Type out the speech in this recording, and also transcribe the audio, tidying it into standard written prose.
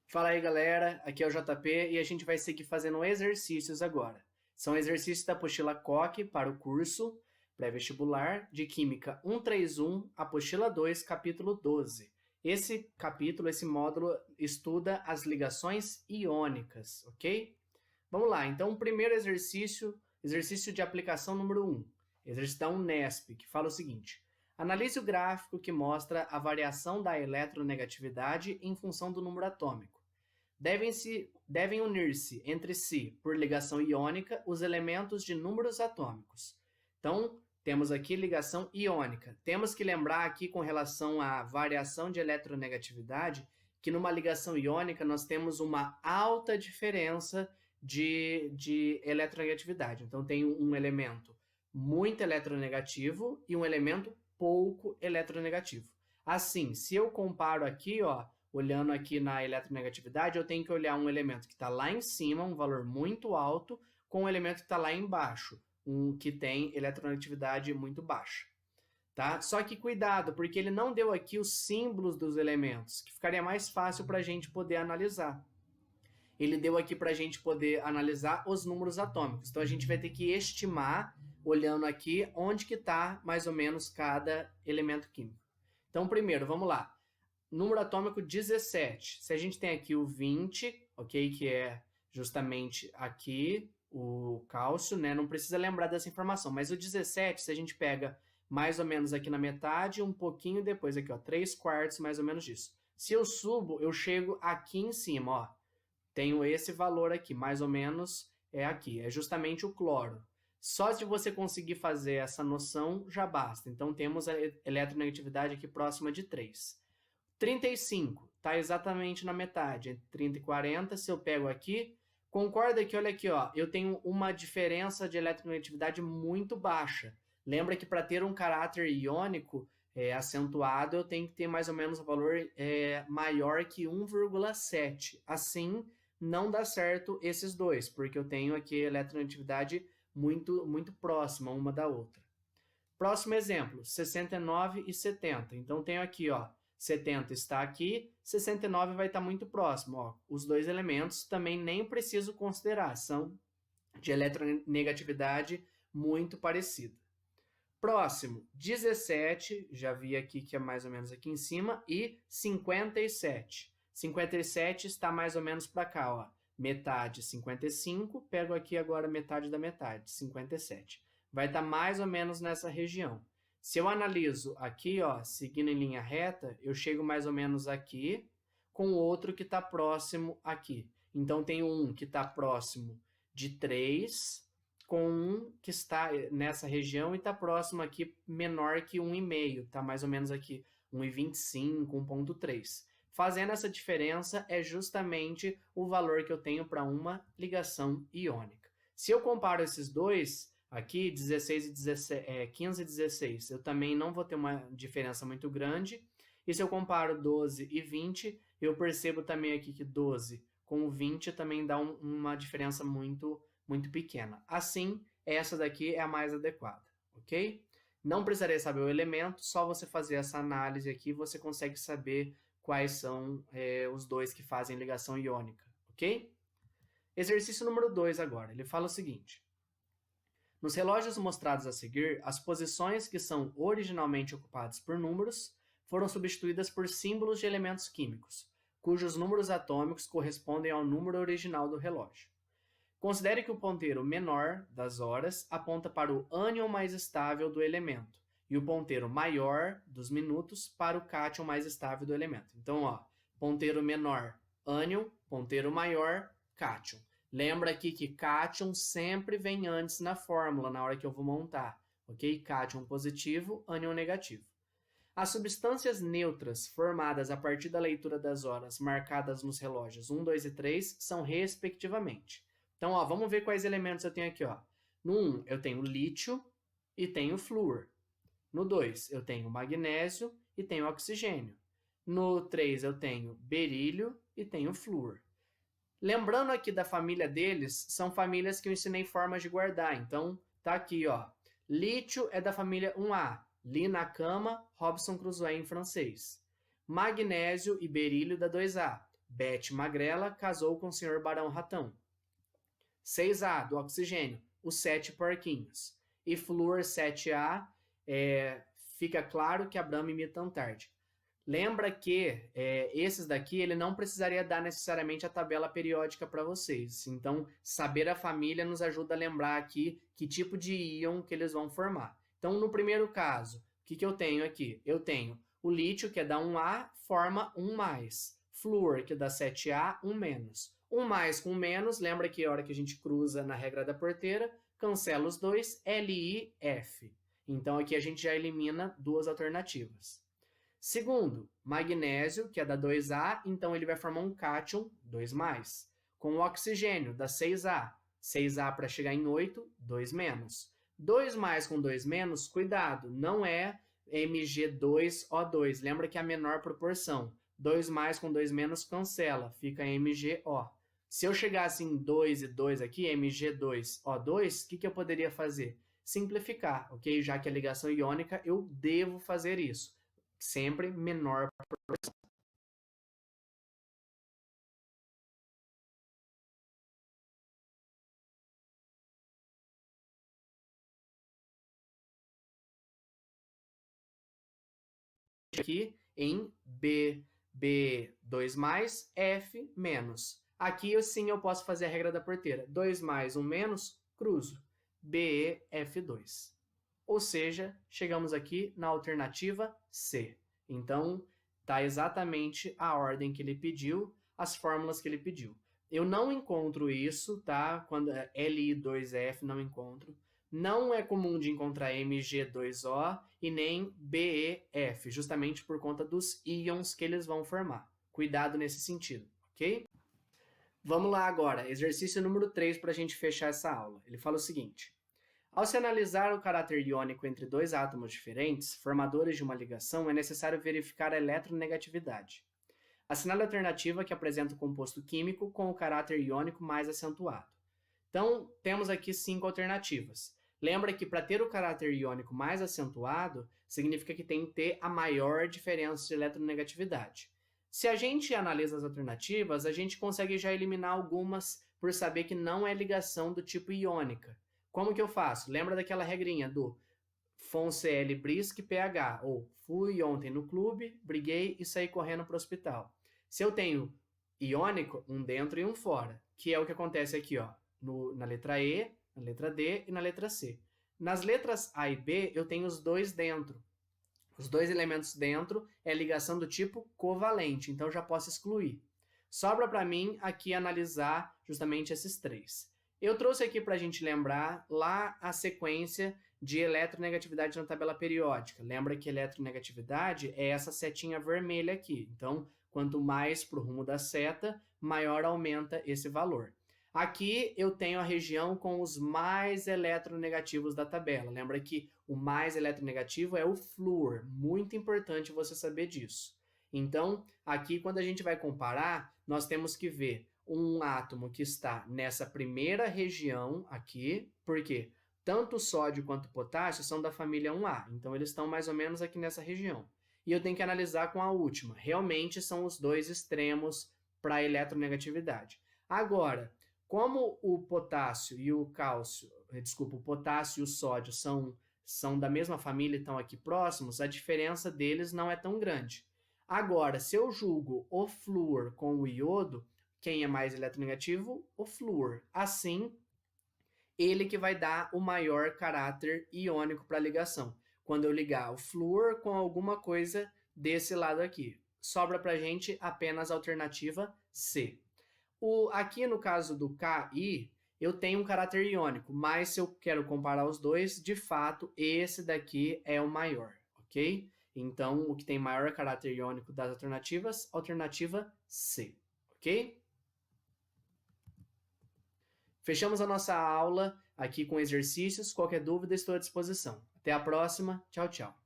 Fala aí, galera. Aqui é o JP e a gente vai seguir fazendo exercícios agora. São exercícios da apostila Koch para o curso pré-vestibular de Química 131, apostila 2, capítulo 12. Esse capítulo, esse módulo, estuda as ligações iônicas, ok? Vamos lá, então o primeiro exercício de aplicação número 1, exercício da Unesp, que fala o seguinte: analise o gráfico que mostra a variação da eletronegatividade em função do número atômico. Devem unir-se entre si, por ligação iônica, os elementos de números atômicos. Então, temos aqui ligação iônica. Temos que lembrar aqui com relação à variação de eletronegatividade, que numa ligação iônica nós temos uma alta diferença de eletronegatividade. Então, tem um elemento muito eletronegativo e um elemento pouco eletronegativo. Assim, se eu comparo aqui, ó, olhando aqui na eletronegatividade, eu tenho que olhar um elemento que está lá em cima, um valor muito alto, com um elemento que está lá embaixo, um que tem eletronegatividade muito baixa. Tá? Só que cuidado, porque ele não deu aqui os símbolos dos elementos, que ficaria mais fácil para a gente poder analisar. Ele deu aqui para a gente poder analisar os números atômicos. Então, a gente vai ter que estimar, olhando aqui, onde que está mais ou menos cada elemento químico. Então, primeiro, vamos lá. Número atômico 17. Se a gente tem aqui o 20, ok? Que é justamente aqui o cálcio, né? Não precisa lembrar dessa informação. Mas o 17, se a gente pega mais ou menos aqui na metade, um pouquinho depois aqui, ó, 3/4 mais ou menos disso. Se eu subo, eu chego aqui em cima, ó. Tenho esse valor aqui, mais ou menos é aqui. É justamente o cloro. Só se você conseguir fazer essa noção, já basta. Então, temos a eletronegatividade aqui próxima de 3. 35, está exatamente na metade, entre 30 e 40, se eu pego aqui, concorda que, olha aqui, ó, eu tenho uma diferença de eletronegatividade muito baixa. Lembra que para ter um caráter iônico acentuado, eu tenho que ter mais ou menos um valor maior que 1,7. Assim, não dá certo esses dois, porque eu tenho aqui eletronegatividade muito, muito próxima uma da outra. Próximo exemplo, 69 e 70. Então, tenho aqui, ó, 70 está aqui, 69 vai estar muito próximo. Ó. Os dois elementos também nem preciso considerar, são de eletronegatividade muito parecida. Próximo, 17, já vi aqui que é mais ou menos aqui em cima, e 57. 57 está mais ou menos para cá, ó. Metade 55, pego aqui agora metade da metade, 57. Vai estar mais ou menos nessa região. Se eu analiso aqui, ó, seguindo em linha reta, eu chego mais ou menos aqui, com o outro que está próximo aqui. Então, tem um que está próximo de 3, com um que está nessa região e está próximo aqui, menor que 1,5. Está mais ou menos aqui 1,25, 1,3. Fazendo essa diferença é justamente o valor que eu tenho para uma ligação iônica. Se eu comparo esses dois, aqui 16 e 17, 15 e 16, eu também não vou ter uma diferença muito grande. E se eu comparo 12 e 20, eu percebo também aqui que 12 com 20 também dá uma diferença muito, muito pequena. Assim, essa daqui é a mais adequada, ok? Não precisaria saber o elemento, só você fazer essa análise aqui, você consegue saber quais são os dois que fazem ligação iônica, ok? Exercício número 2 agora, ele fala o seguinte: nos relógios mostrados a seguir, as posições que são originalmente ocupadas por números foram substituídas por símbolos de elementos químicos, cujos números atômicos correspondem ao número original do relógio. Considere que o ponteiro menor das horas aponta para o ânion mais estável do elemento e o ponteiro maior dos minutos para o cátion mais estável do elemento. Então, ó, ponteiro menor, ânion, ponteiro maior, cátion. Lembra aqui que cátion sempre vem antes na fórmula, na hora que eu vou montar, ok? Cátion positivo, ânion negativo. As substâncias neutras formadas a partir da leitura das horas marcadas nos relógios 1, 2 e 3 são respectivamente. Então, ó, vamos ver quais elementos eu tenho aqui. Ó. No 1, eu tenho lítio e tenho flúor. No 2, eu tenho magnésio e tenho oxigênio. No 3, eu tenho berílio e tenho flúor. Lembrando aqui da família deles, são famílias que eu ensinei formas de guardar. Então, tá aqui, ó. Lítio é da família 1A. Li na cama, Robson Crusoe em francês. Magnésio e berílio da 2A. Bete Magrela casou com o senhor Barão Ratão. 6A, do oxigênio, os 7 porquinhos. E flúor 7A, fica claro que Abramo imita Antártida. Lembra que esses daqui ele não precisaria dar necessariamente a tabela periódica para vocês. Então, saber a família nos ajuda a lembrar aqui que tipo de íon que eles vão formar. Então, no primeiro caso, o que eu tenho aqui? Eu tenho o lítio, que é da 1A, forma 1+. Flúor, que é da 7A, 1-. 1+ com 1-, lembra que a hora que a gente cruza na regra da porteira, cancela os dois, LiF. Então, aqui a gente já elimina duas alternativas. Segundo, magnésio, que é da 2A, então ele vai formar um cátion, 2+. Com o oxigênio, da 6A. 6A para chegar em 8, 2-. 2+ com 2-, cuidado, não é Mg2O2. Lembra que é a menor proporção. 2+ com 2- cancela, fica MgO. Se eu chegasse em 2 e 2 aqui, Mg2O2, o que eu poderia fazer? Simplificar, ok? Já que a ligação iônica, eu devo fazer isso. Sempre menor proporção. Aqui em B2+, F-. Aqui sim eu posso fazer a regra da porteira. 2+, 1-, cruzo. BeF2. Ou seja, chegamos aqui na alternativa C. Então, está exatamente a ordem que ele pediu, as fórmulas que ele pediu. Eu não encontro isso, tá? Quando é Li2F, não encontro. Não é comum de encontrar Mg2O e nem BeF, justamente por conta dos íons que eles vão formar. Cuidado nesse sentido, ok? Vamos lá agora, exercício número 3 para a gente fechar essa aula. Ele fala o seguinte: ao se analisar o caráter iônico entre dois átomos diferentes, formadores de uma ligação, é necessário verificar a eletronegatividade. Assinale a alternativa que apresenta o composto químico com o caráter iônico mais acentuado. Então, temos aqui 5 alternativas. Lembra que para ter o caráter iônico mais acentuado, significa que tem que ter a maior diferença de eletronegatividade. Se a gente analisa as alternativas, a gente consegue já eliminar algumas por saber que não é ligação do tipo iônica. Como que eu faço? Lembra daquela regrinha do FONCL Brisk PH, ou fui ontem no clube, briguei e saí correndo para o hospital. Se eu tenho iônico, um dentro e um fora, que é o que acontece aqui, ó, na letra E, na letra D e na letra C. Nas letras A e B, eu tenho os dois dentro. Os dois elementos dentro é ligação do tipo covalente, então já posso excluir. Sobra para mim aqui analisar justamente esses 3. Eu trouxe aqui para a gente lembrar lá a sequência de eletronegatividade na tabela periódica. Lembra que eletronegatividade é essa setinha vermelha aqui. Então, quanto mais para o rumo da seta, maior aumenta esse valor. Aqui eu tenho a região com os mais eletronegativos da tabela. Lembra que o mais eletronegativo é o flúor. Muito importante você saber disso. Então, aqui quando a gente vai comparar, nós temos que ver um átomo que está nessa primeira região aqui, porque tanto o sódio quanto o potássio são da família 1A, então eles estão mais ou menos aqui nessa região. E eu tenho que analisar com a última. Realmente são os dois extremos para a eletronegatividade. Agora, como o potássio e o cálcio, o potássio e o sódio são da mesma família e estão aqui próximos, a diferença deles não é tão grande. Agora, se eu julgo o flúor com o iodo, quem é mais eletronegativo? O flúor. Assim, ele que vai dar o maior caráter iônico para a ligação. Quando eu ligar o flúor com alguma coisa desse lado aqui. Sobra para a gente apenas a alternativa C. Aqui no caso do KI, eu tenho um caráter iônico, mas se eu quero comparar os dois, de fato, esse daqui é o maior, ok? Então, o que tem maior caráter iônico das alternativas, alternativa C, ok? Fechamos a nossa aula aqui com exercícios. Qualquer dúvida, estou à disposição. Até a próxima. Tchau, tchau.